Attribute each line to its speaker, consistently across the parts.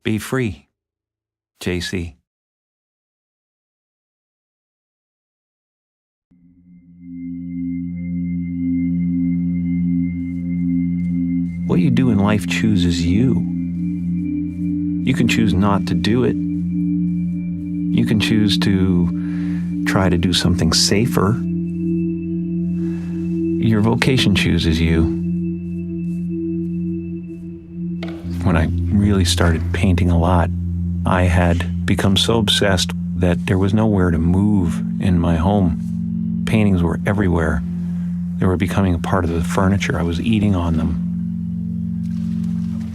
Speaker 1: Be free, JC. What you do in life chooses you. You can choose not to do it. You can choose to try to do something safer. Your vocation chooses you. When I really started painting a lot, I had become so obsessed that there was nowhere to move in my home. Paintings were everywhere. They were becoming a part of the furniture. I was eating on them.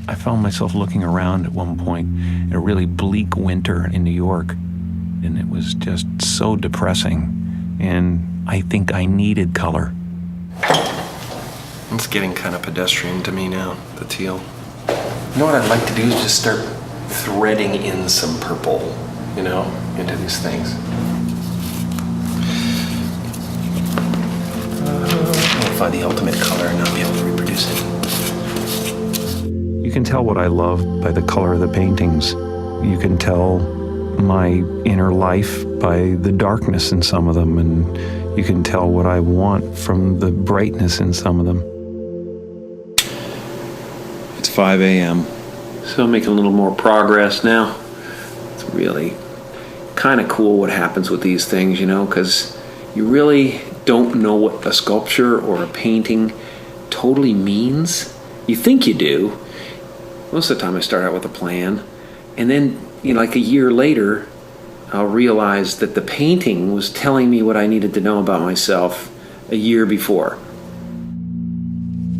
Speaker 1: I found myself looking around at one point in a really bleak winter in New York, and it was just so depressing, and I think I needed color.
Speaker 2: It's getting kind of pedestrian to me now, the teal. You know what I'd like to do is just start threading in some purple, into these things. I'll find the ultimate color and I'll be able to reproduce it.
Speaker 1: You can tell what I love by the color of the paintings. You can tell my inner life by the darkness in some of them, and you can tell what I want from the brightness in some of them.
Speaker 2: It's 5 a.m. So I'm making a little more progress now. It's really kind of cool what happens with these things, because you really don't know what a sculpture or a painting totally means. You think you do. Most of the time I start out with a plan, and then, like a year later, I'll realize that the painting was telling me what I needed to know about myself a year before.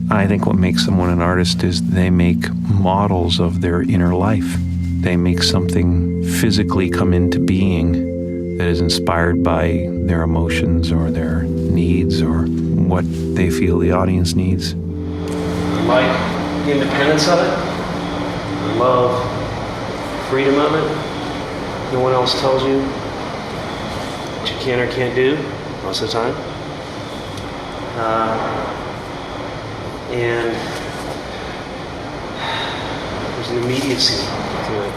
Speaker 1: I think what makes someone an artist is they make models of their inner life. They make something physically come into being that is inspired by their emotions or their needs or what they feel the audience needs.
Speaker 3: Like the independence of it, the love, freedom of it. No one else tells you what you can or can't do most of the time. And there's an immediacy to it.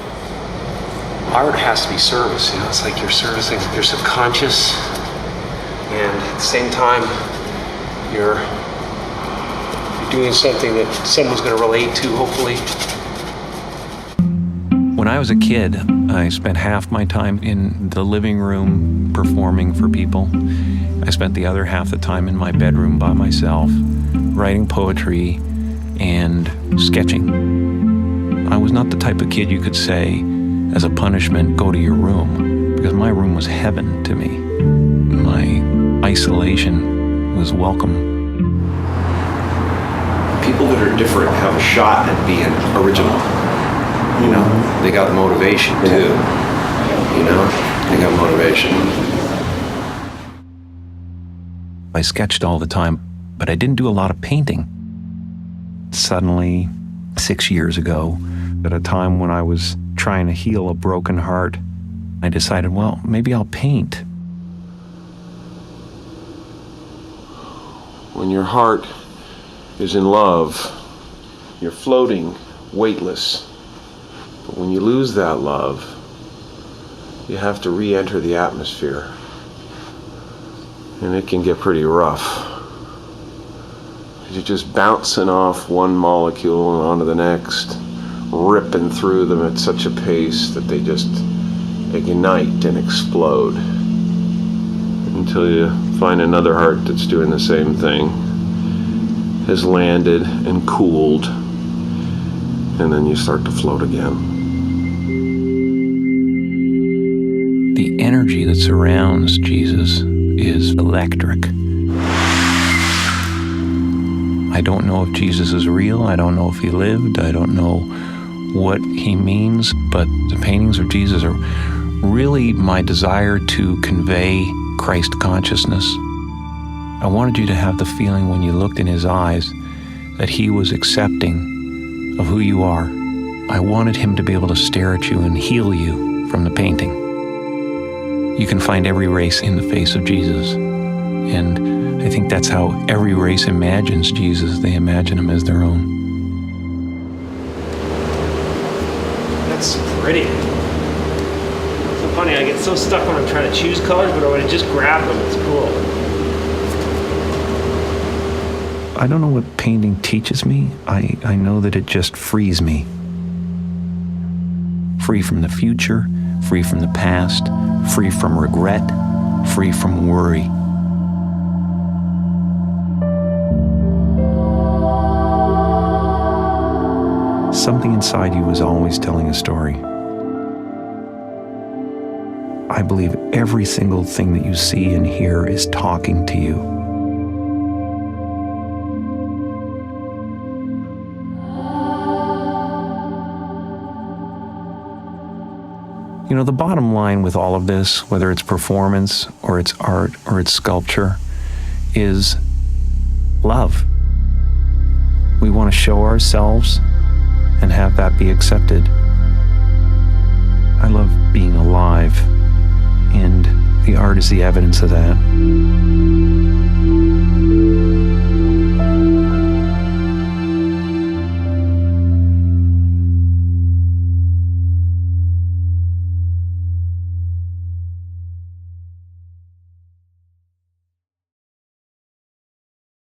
Speaker 3: Art has to be service, it's like you're servicing your subconscious, and at the same time you're doing something that someone's going to relate to, hopefully.
Speaker 1: When I was a kid, I spent half my time in the living room performing for people. I spent the other half the time in my bedroom by myself, writing poetry and sketching. I was not the type of kid you could say, as a punishment, go to your room, because my room was heaven to me. My isolation was welcome.
Speaker 2: People that are different have a shot at being original. They got motivation too. They got motivation.
Speaker 1: I sketched all the time, but I didn't do a lot of painting. Suddenly, 6 years ago, at a time when I was trying to heal a broken heart, I decided, well, maybe I'll paint.
Speaker 2: When your heart is in love, you're floating, weightless. But when you lose that love, you have to re-enter the atmosphere. And it can get pretty rough. You're just bouncing off one molecule and onto the next, ripping through them at such a pace that they just ignite and explode. Until you find another heart that's doing the same thing, has landed and cooled, and then you start to float again.
Speaker 1: The energy that surrounds Jesus is electric. I don't know if Jesus is real. I don't know if he lived. I don't know what he means, but the paintings of Jesus are really my desire to convey Christ consciousness. I wanted you to have the feeling when you looked in his eyes that he was accepting of who you are. I wanted him to be able to stare at you and heal you from the painting. You can find every race in the face of Jesus. And I think that's how every race imagines Jesus. They imagine him as their own.
Speaker 3: That's pretty. So funny, I get so stuck when I'm trying to choose colors, but when I just grab them, it's cool.
Speaker 1: I don't know what painting teaches me. I know that it just frees me. Free from the future, free from the past, free from regret, free from worry. Something inside you is always telling a story. I believe every single thing that you see and hear is talking to you. You know, the bottom line with all of this, whether it's performance or it's art or it's sculpture, is love. We want to show ourselves and have that be accepted. I love being alive, and the art is the evidence of that.